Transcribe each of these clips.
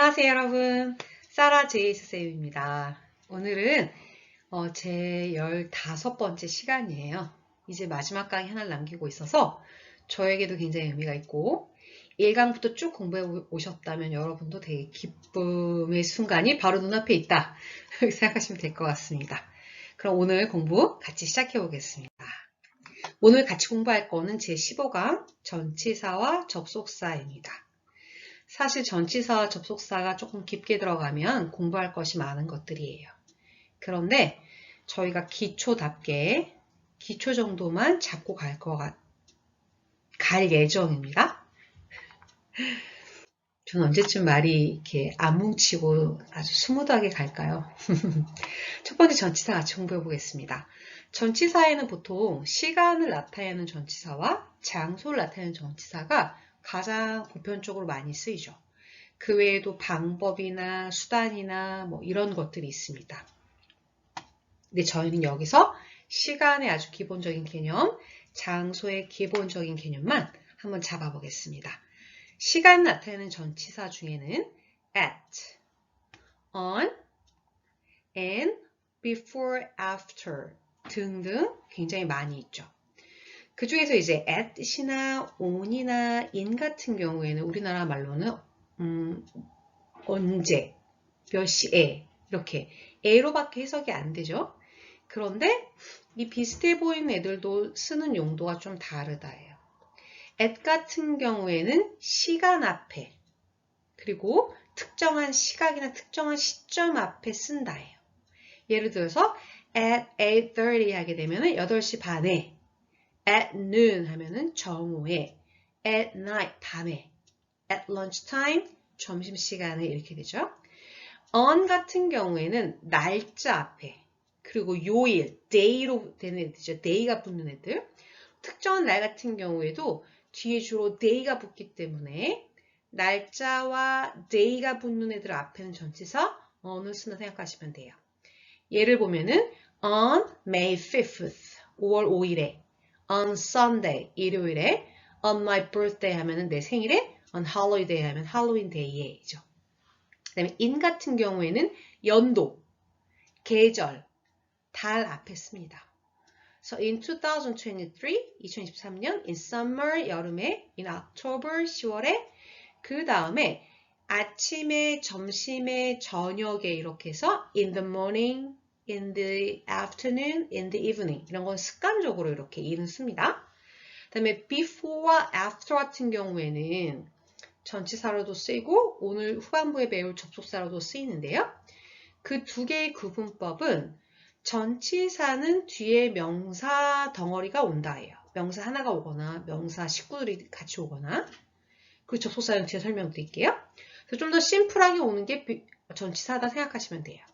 안녕하세요, 여러분. 사라 제이스쌤입니다. 오늘은 제 15번째 시간이에요. 이제 마지막 강의 하나를 남기고 있어서 저에게도 굉장히 의미가 있고 1강부터 쭉 공부해 오셨다면 여러분도 되게 기쁨의 순간이 바로 눈앞에 있다. 이렇게 생각하시면 될 것 같습니다. 그럼 오늘 공부 같이 시작해 보겠습니다. 오늘 같이 공부할 거는 제 15강 전치사와 접속사입니다. 사실 전치사와 접속사가 조금 깊게 들어가면 공부할 것이 많은 것들이에요. 그런데 저희가 기초답게 기초 정도만 잡고 갈 예정입니다. 저는 언제쯤 말이 이렇게 안 뭉치고 아주 스무드하게 갈까요? 첫 번째 전치사 같이 공부해 보겠습니다. 전치사에는 보통 시간을 나타내는 전치사와 장소를 나타내는 전치사가 가장 보편적으로 많이 쓰이죠. 그 외에도 방법이나 수단이나 뭐 이런 것들이 있습니다. 근데 저희는 여기서 시간의 아주 기본적인 개념, 장소의 기본적인 개념만 한번 잡아보겠습니다. 시간 나타내는 전치사 중에는 at, on, and, before, after 등등 굉장히 많이 있죠. 그 중에서 이제 at이나 on이나 in 같은 경우에는 우리나라 말로는 언제, 몇 시에 이렇게 A로밖에 해석이 안 되죠. 그런데 이 비슷해 보이는 애들도 쓰는 용도가 좀 다르다예요. at 같은 경우에는 시간 앞에 그리고 특정한 시각이나 특정한 시점 앞에 쓴다예요. 예를 들어서 at 8:30 하게 되면 8시 반에 at noon 하면은 정오에 at night 밤에 at lunchtime 점심시간에 이렇게 되죠. on 같은 경우에는 날짜 앞에 그리고 요일 day로 되는 애들이죠. day가 붙는 애들. 특정한 날 같은 경우에도 뒤에 주로 day가 붙기 때문에 날짜와 day가 붙는 애들 앞에는 전치사 on을 쓴다 생각하시면 돼요. 예를 보면은 on May 5th 5월 5일에 on Sunday 일요일에 on my birthday 하면은 내 생일에 on holiday 하면 할로윈 데이에이죠. 그 다음에 in 같은 경우에는 연도, 계절, 달 앞에 씁니다. So in 2023, 2023년 in summer, 여름에 in October, 10월에 그 다음에 아침에, 점심에, 저녁에 이렇게 해서 in the morning, in the afternoon, in the evening 이런 건 습관적으로 이렇게 in을 씁니다. 그 다음에 before, after 같은 경우에는 전치사로도 쓰이고 오늘 후반부에 배울 접속사로도 쓰이는데요. 그 두 개의 구분법은 전치사는 뒤에 명사 덩어리가 온다예요. 명사 하나가 오거나 명사 식구들이 같이 오거나 그 접속사는 뒤에 설명드릴게요. 그래서 좀 더 심플하게 오는 게 전치사다 생각하시면 돼요.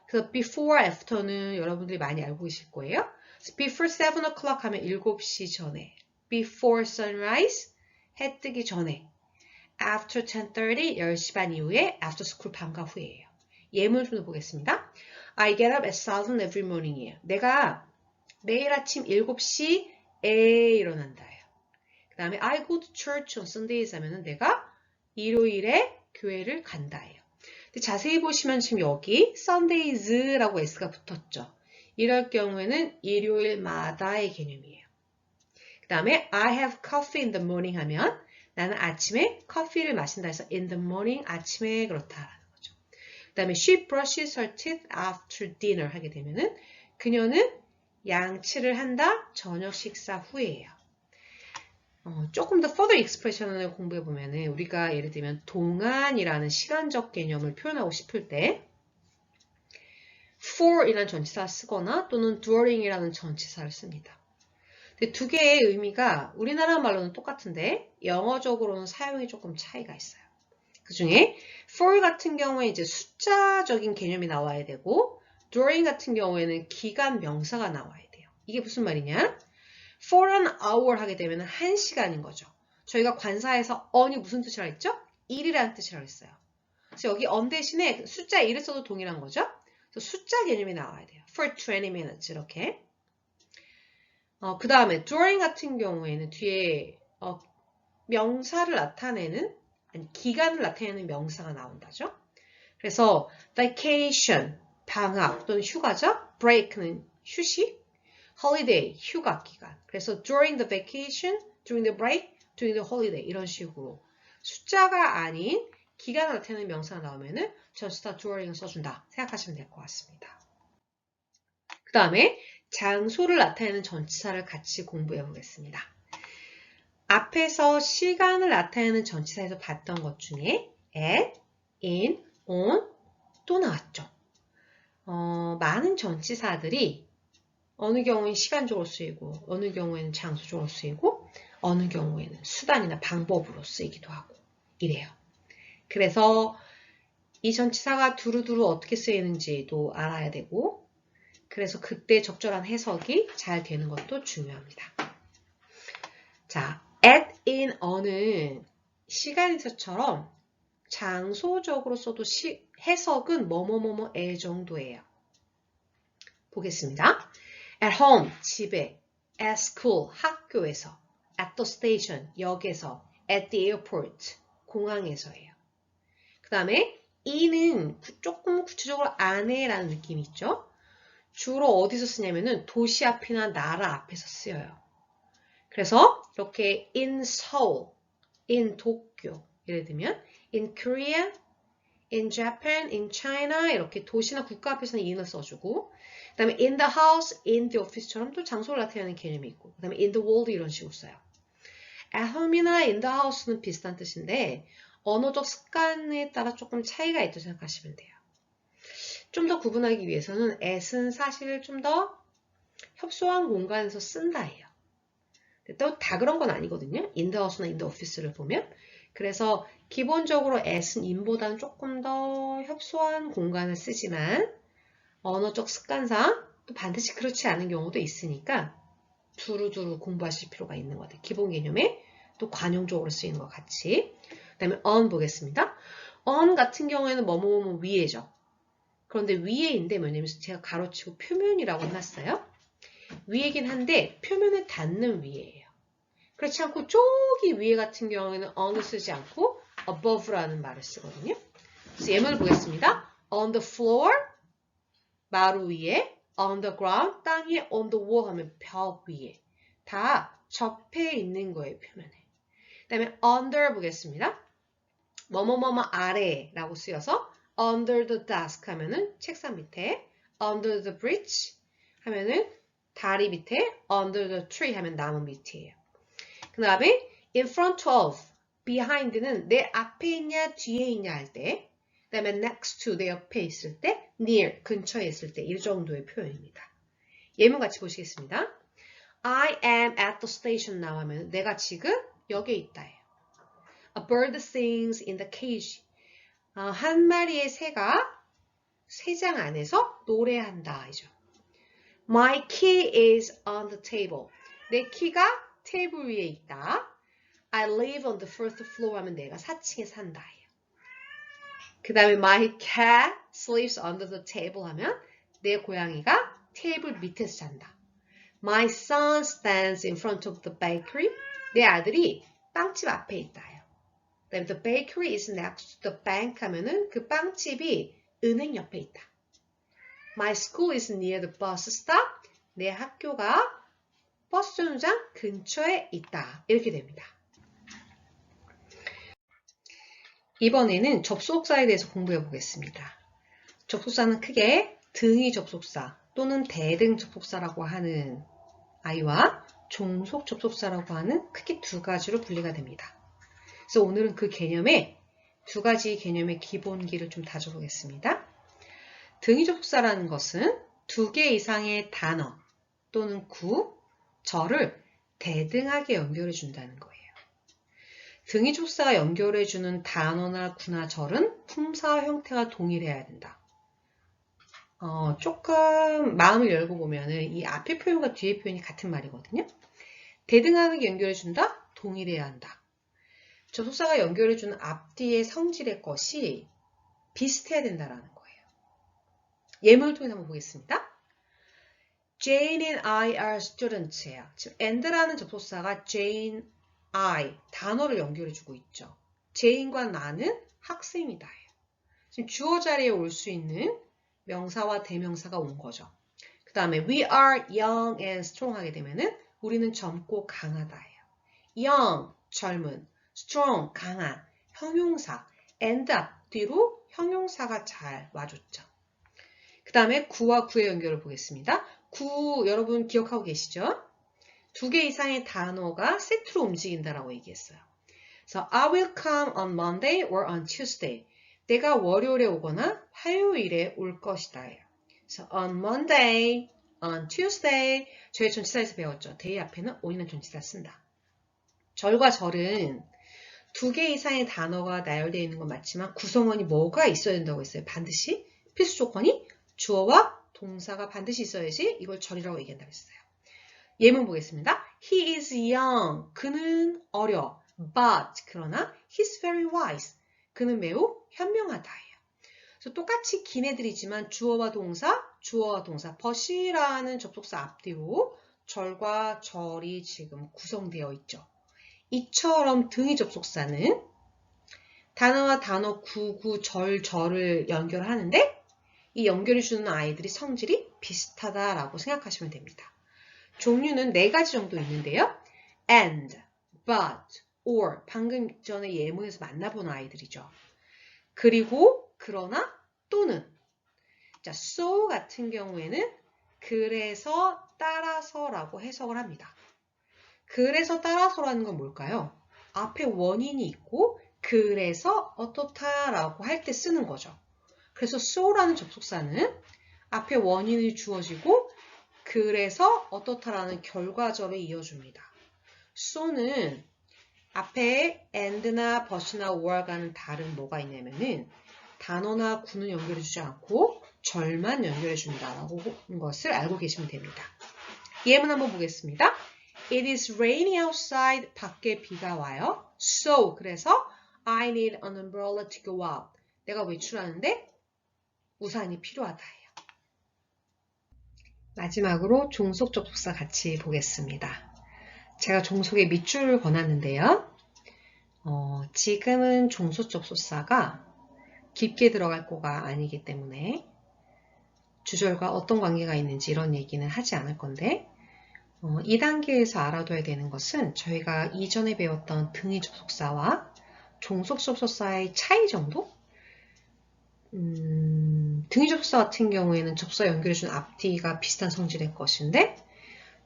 그래서 before, after는 여러분들이 많이 알고 계실 거예요. before 7 o'clock 하면 7시 전에 before sunrise 해 뜨기 전에 after 10:30 10시 반 이후에 after school 방과 후에예요. 예문 좀 보겠습니다. I get up at 7 every morning이에요. 내가 매일 아침 7시에 일어난다예요. 그 다음에 I go to church on Sundays 하면은 내가 일요일에 교회를 간다예요. 근데 자세히 보시면 지금 여기 Sundays라고 S가 붙었죠. 이럴 경우에는 일요일마다의 개념이에요. 그 다음에 I have coffee in the morning 하면 나는 아침에 커피를 마신다 해서 in the morning 아침에 그렇다라는 거죠. 그 다음에 she brushes her teeth after dinner 하게 되면은 그녀는 양치를 한다 저녁 식사 후에예요. 조금 더 further expression을 공부해 보면은 우리가 예를 들면 동안이라는 시간적 개념을 표현하고 싶을 때 for이라는 전치사 쓰거나 또는 during이라는 전치사를 씁니다. 두 개의 의미가 우리나라 말로는 똑같은데 영어적으로는 사용이 조금 차이가 있어요. 그 중에 for 같은 경우에 이제 숫자적인 개념이 나와야 되고 during 같은 경우에는 기간 명사가 나와야 돼요. 이게 무슨 말이냐? for an hour 하게 되면 1시간인 거죠. 저희가 관사에서 on이 무슨 뜻이라 했죠? 1이라는 뜻이라고 했어요. 그래서 여기 on 대신에 숫자 1을 써도 동일한 거죠. 그래서 숫자 개념이 나와야 돼요. for 20 minutes 이렇게. 그 다음에 during 같은 경우에는 뒤에 명사를 나타내는 아니 기간을 나타내는 명사가 나온다죠. 그래서 vacation, 방학 또는 휴가죠. break는 휴식, holiday, 휴가 기간. 그래서 during the vacation, during the break, during the holiday 이런 식으로 숫자가 아닌 기간을 나타내는 명사가 나오면은 전치사 during을 써준다 생각하시면 될 것 같습니다. 그 다음에 장소를 나타내는 전치사를 같이 공부해 보겠습니다. 앞에서 시간을 나타내는 전치사에서 봤던 것 중에 at, in, on 또 나왔죠. 많은 전치사들이 어느 경우엔 시간적으로 쓰이고 어느 경우에는 장소적으로 쓰이고 어느 경우에는 수단이나 방법으로 쓰이기도 하고 이래요. 그래서 이 전치사가 두루두루 어떻게 쓰이는지도 알아야 되고 그래서 그때 적절한 해석이 잘 되는 것도 중요합니다. 자, at, in, on은 시간에서처럼 장소적으로 써도 해석은 뭐뭐뭐뭐의 정도예요. 보겠습니다. At home, 집에, at school, 학교에서, at the station, 역에서, at the airport, 공항에서예요. 그 다음에 in은 조금 구체적으로 안에라는 느낌이 있죠. 주로 어디서 쓰냐면은 도시 앞이나 나라 앞에서 쓰여요. 그래서 이렇게 in Seoul, in 도쿄, 예를 들면 in Korea, in Japan, in China 이렇게 도시나 국가 앞에서는 in을 써주고 그 다음에 in the house, in the office처럼 또 장소를 나타내는 개념이 있고 그 다음에 in the world 이런 식으로 써요. at home이나 in the house는 비슷한 뜻인데 언어적 습관에 따라 조금 차이가 있다고 생각하시면 돼요. 좀 더 구분하기 위해서는 at은 사실 좀 더 협소한 공간에서 쓴다예요. 또 다 그런 건 아니거든요. in the house나 in the office를 보면 그래서 기본적으로 at은 in보다는 조금 더 협소한 공간을 쓰지만 언어적 습관상 또 반드시 그렇지 않은 경우도 있으니까 두루두루 공부하실 필요가 있는 것 같아요. 기본 개념에 또 관용적으로 쓰이는 것 같이. 그 다음에 on 보겠습니다. on 같은 경우에는 뭐뭐뭐 위에죠. 그런데 위에인데 뭐냐면 제가 가로치고 표면이라고 해놨어요. 위에긴 한데 표면에 닿는 위에예요. 그렇지 않고 저기 위에 같은 경우에는 on을 쓰지 않고 above라는 말을 쓰거든요. 그래서 예문을 보겠습니다. on the floor, 마루 위에, on the ground, 땅 위에, on the wall 하면 벽 위에. 다 접해 있는 거예요, 표면에. 그 다음에 under 보겠습니다. 뭐뭐뭐뭐 아래라고 쓰여서 under the desk 하면은 책상 밑에, under the bridge 하면은 다리 밑에, under the tree 하면 나무 밑이에요. 그 다음에 in front of, behind는 내 앞에 있냐 뒤에 있냐 할 때, 그 다음에 next to 내 옆에 있을 때, near 근처에 있을 때 이 정도의 표현입니다. 예문 같이 보시겠습니다. I am at the station now 하면 내가 지금 여기에 있다예요. A bird sings in the cage. 한 마리의 새가 새장 안에서 노래한다. 이죠. My key is on the table. 내 키가 테이블 위에 있다. I live on the first floor 하면 내가 4층에 산다. 그 다음에 my cat sleeps under the table 하면 내 고양이가 테이블 밑에서 잔다. My son stands in front of the bakery. 내 아들이 빵집 앞에 있다요. 그 다음에 the bakery is next to the bank 하면은 그 빵집이 은행 옆에 있다. My school is near the bus stop. 내 학교가 버스 정류장 근처에 있다. 이렇게 됩니다. 이번에는 접속사에 대해서 공부해 보겠습니다. 접속사는 크게 등위 접속사 또는 대등 접속사라고 하는 아이와 종속 접속사라고 하는 크게 두 가지로 분리가 됩니다. 그래서 오늘은 그 개념의 두 가지 개념의 기본기를 좀 다져보겠습니다. 등위 접속사라는 것은 두 개 이상의 단어 또는 구, 절을 대등하게 연결해 준다는 거예요. 등위 접속사가 연결해주는 단어나 구나 절은 품사와 형태가 동일해야 된다. 조금 마음을 열고 보면은 이 앞에 표현과 뒤에 표현이 같은 말이거든요. 대등하게 연결해준다? 동일해야 한다. 접속사가 연결해주는 앞뒤의 성질의 것이 비슷해야 된다는 거예요. 예문을 통해서 한번 보겠습니다. Jane and I are students예요. 지금 and라는 접속사가 Jane, I 단어를 연결해주고 있죠. 제인과 나는 학생이다. 지금 주어 자리에 올 수 있는 명사와 대명사가 온 거죠. 그 다음에 we are young and strong 하게 되면은 우리는 젊고 강하다예요. young, 젊은, strong, 강한, 형용사, and 앞뒤로 형용사가 잘 와줬죠. 그 다음에 구와 구의 연결을 보겠습니다. 구 여러분 기억하고 계시죠? 2개 이상의 단어가 세트로 움직인다라고 얘기했어요. 그래서 I will come on Monday or on Tuesday. 내가 월요일에 오거나 화요일에 올 것이다. 그래서 on Monday, on Tuesday. 저희 전치사에서 배웠죠. day 앞에는 on이라는 전치사 쓴다. 절과 절은 2개 이상의 단어가 나열되어 있는 건 맞지만 구성원이 뭐가 있어야 된다고 했어요. 반드시 필수 조건이 주어와 동사가 반드시 있어야지 이걸 절이라고 얘기한다고 했어요. 예문 보겠습니다. He is young. 그는 어려. But 그러나 he's very wise. 그는 매우 현명하다예요. 그래서 똑같이 긴 애들이지만 주어와 동사, but이라는 접속사 앞뒤로 절과 절이 지금 구성되어 있죠. 이처럼 등위 접속사는 단어와 단어 구구 절을 연결하는데 이 연결해주는 아이들이 성질이 비슷하다라고 생각하시면 됩니다. 종류는 4가지 정도 있는데요. and, but, or 방금 전에 예문에서 만나본 아이들이죠. 그리고 그러나 또는 자, so 같은 경우에는 그래서 따라서라고 해석을 합니다. 그래서 따라서라는 건 뭘까요? 앞에 원인이 있고 그래서 어떻다라고 할 때 쓰는 거죠. 그래서 so라는 접속사는 앞에 원인이 주어지고 그래서 어떻다라는 결과절을 이어줍니다. so는 앞에 and나 but이나 or과는 다른 뭐가 있냐면은 단어나 구는 연결해주지 않고 절만 연결해준다라고 하는 것을 알고 계시면 됩니다. 예문 한번 보겠습니다. It is raining outside. 밖에 비가 와요. So, 그래서 I need an umbrella to go out. 내가 외출하는데 우산이 필요하다예요. 마지막으로 종속 접속사 같이 보겠습니다. 제가 종속에 밑줄을 그어놨는데요. 지금은 종속 접속사가 깊게 들어갈 거가 아니기 때문에 주절과 어떤 관계가 있는지 이런 얘기는 하지 않을 건데 이 단계에서 알아둬야 되는 것은 저희가 이전에 배웠던 등위 접속사와 종속 접속사의 차이 정도? 등위 접속사 같은 경우에는 접속사 연결해준 앞뒤가 비슷한 성질의 것인데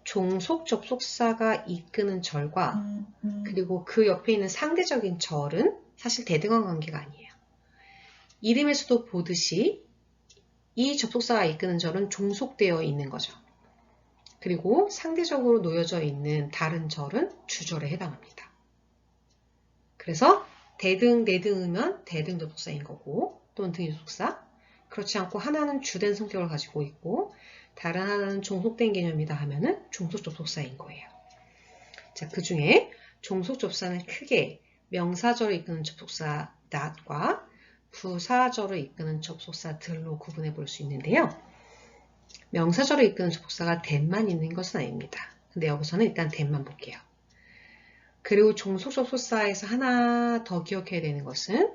종속 접속사가 이끄는 절과 그리고 그 옆에 있는 상대적인 절은 사실 대등한 관계가 아니에요. 이름에서도 보듯이 이 접속사가 이끄는 절은 종속되어 있는 거죠. 그리고 상대적으로 놓여져 있는 다른 절은 주절에 해당합니다. 그래서 대등, 내등이면 대등 접속사인 거고 또는 등위 접속사. 그렇지 않고 하나는 주된 성격을 가지고 있고 다른 하나는 종속된 개념이다 하면은 종속 접속사인 거예요. 자, 그 중에 종속 접속사는 크게 명사절을 이끄는 접속사 that과 부사절을 이끄는 접속사들로 구분해 볼 수 있는데요. 명사절을 이끄는 접속사가 that만 있는 것은 아닙니다. 근데 여기서는 일단 that만 볼게요. 그리고 종속 접속사에서 하나 더 기억해야 되는 것은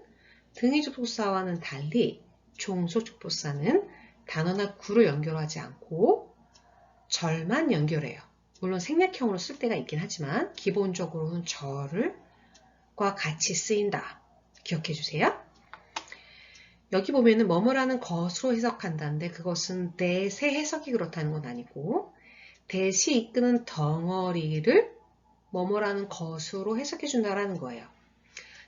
등위 접속사와는 달리 종속 접속사는 단어나 구를 연결하지 않고 절만 연결해요. 물론 생략형으로 쓸 때가 있긴 하지만 기본적으로는 절과 같이 쓰인다. 기억해 주세요. 여기 보면은 뭐뭐라는 것으로 해석한다는데 그것은 that의 해석이 그렇다는 건 아니고 that이 이끄는 덩어리를 뭐뭐라는 것으로 해석해 준다라는 거예요.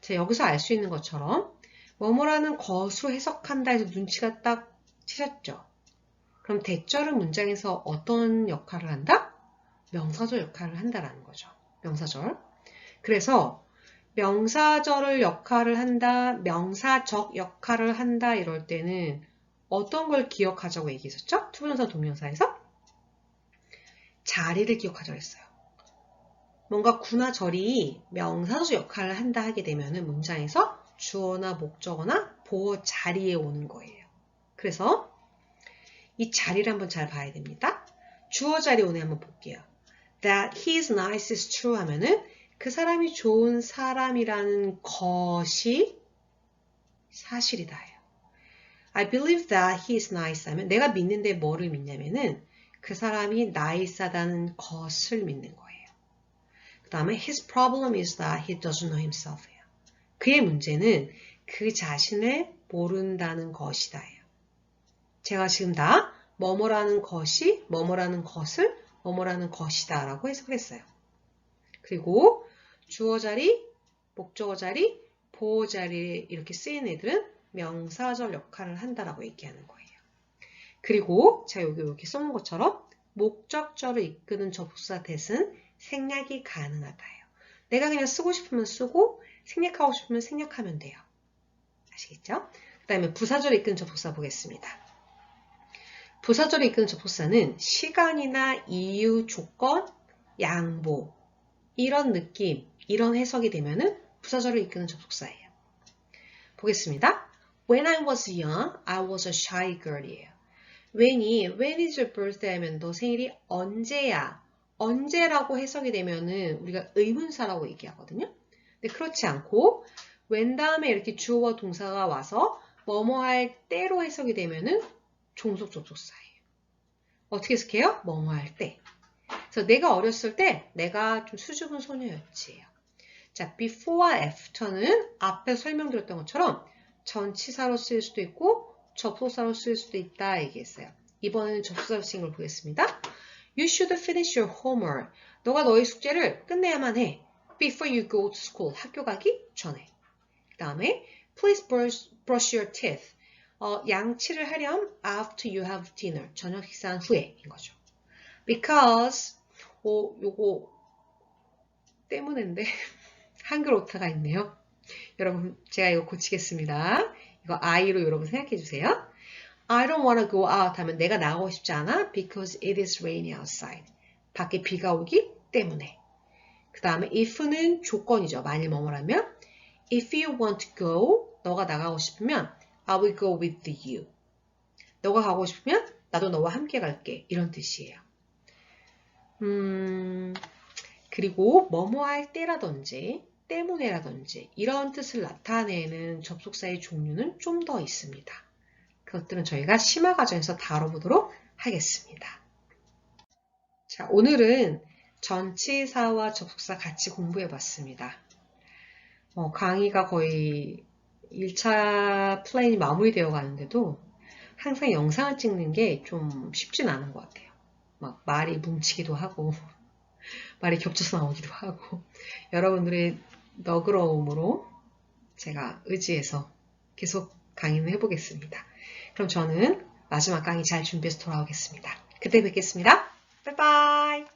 자, 여기서 알 수 있는 것처럼 뭐뭐라는 것으로 해석한다 해서 눈치가 딱 채셨죠? 그럼 대절은 문장에서 어떤 역할을 한다? 명사절 역할을 한다라는 거죠. 명사절. 그래서 명사절을 역할을 한다, 명사적 역할을 한다 이럴 때는 어떤 걸 기억하자고 얘기했었죠? 투부정사 동명사에서 자리를 기억하자고 했어요. 뭔가 구나 절이 명사적 역할을 한다 하게 되면 문장에서 주어나 목적어나 보어 자리에 오는 거예요. 그래서 이 자리를 한번 잘 봐야 됩니다. 주어 자리 오늘 한번 볼게요. That he's nice is true 하면은 그 사람이 좋은 사람이라는 것이 사실이다. I believe that he is nice 하면 내가 믿는데 뭐를 믿냐면은 그 사람이 nice하다는 것을 믿는 거예요. 그 다음에 his problem is that he doesn't know himself. 그의 문제는 그 자신을 모른다는 것이다. 제가 지금 다 뭐뭐라는 것이 뭐뭐라는 것을 뭐뭐라는 것이다 라고 해석을 했어요. 그리고 주어 자리, 목적어 자리, 보호 자리에 이렇게 쓰인 애들은 명사절 역할을 한다라고 얘기하는 거예요. 그리고 제가 여기 이렇게 써놓은 것처럼 목적절을 이끄는 접속사 대신 생략이 가능하다예요. 내가 그냥 쓰고 싶으면 쓰고 생략하고 싶으면 생략하면 돼요. 아시겠죠? 그 다음에 부사절을 이끄는 접속사 보겠습니다. 부사절을 이끄는 접속사는 시간이나 이유, 조건, 양보 이런 느낌, 이런 해석이 되면은 부사절을 이끄는 접속사예요. 보겠습니다. When I was young, I was a shy girl이에요. when is your birthday 하면 너 생일이 언제야? 언제라고 해석이 되면은 우리가 의문사라고 얘기하거든요. 근데 그렇지 않고 when 다음에 이렇게 주어와 동사가 와서 뭐뭐 할 때로 해석이 되면은 종속 접속사예요. 어떻게 해석해요? 뭐뭐 할 때. 그래서 내가 어렸을 때 내가 좀 수줍은 소녀였지요. 자, before와 after는 앞에 설명드렸던 것처럼 전치사로 쓰일 수도 있고 접속사로 쓰일 수도 있다 얘기했어요. 이번에는 접속사로 쓰인 걸 보겠습니다. You should finish your homework. 너가 너의 숙제를 끝내야만 해. Before you go to school. 학교 가기 전에. 그 다음에 Please brush your teeth. 양치를 하렴 after you have dinner. 저녁 식사한 후에인 거죠. Because 요거 때문인데 한글 오타가 있네요. 여러분 제가 이거 고치겠습니다. 이거 I로 여러분 생각해 주세요. I don't want to go out 하면 내가 나가고 싶지 않아 because it is rainy outside. 밖에 비가 오기 때문에. 그 다음에 if는 조건이죠. 만일 뭐뭐라면 if you want to go 너가 나가고 싶으면 I will go with you. 너가 가고 싶으면 나도 너와 함께 갈게. 이런 뜻이에요. 그리고 뭐뭐 할 때라든지 때문에라든지 이런 뜻을 나타내는 접속사의 종류는 좀 더 있습니다. 그것들은 저희가 심화 과정에서 다뤄보도록 하겠습니다. 자, 오늘은 전치사와 접속사 같이 공부해봤습니다. 강의가 거의 1차 플랜이 마무리되어 가는데도 항상 영상을 찍는 게 좀 쉽진 않은 것 같아요. 막 말이 뭉치기도 하고 말이 겹쳐서 나오기도 하고 여러분들의 너그러움으로 제가 의지해서 계속 강의를 해보겠습니다. 그럼 저는 마지막 강의 잘 준비해서 돌아오겠습니다. 그때 뵙겠습니다. 바이바이.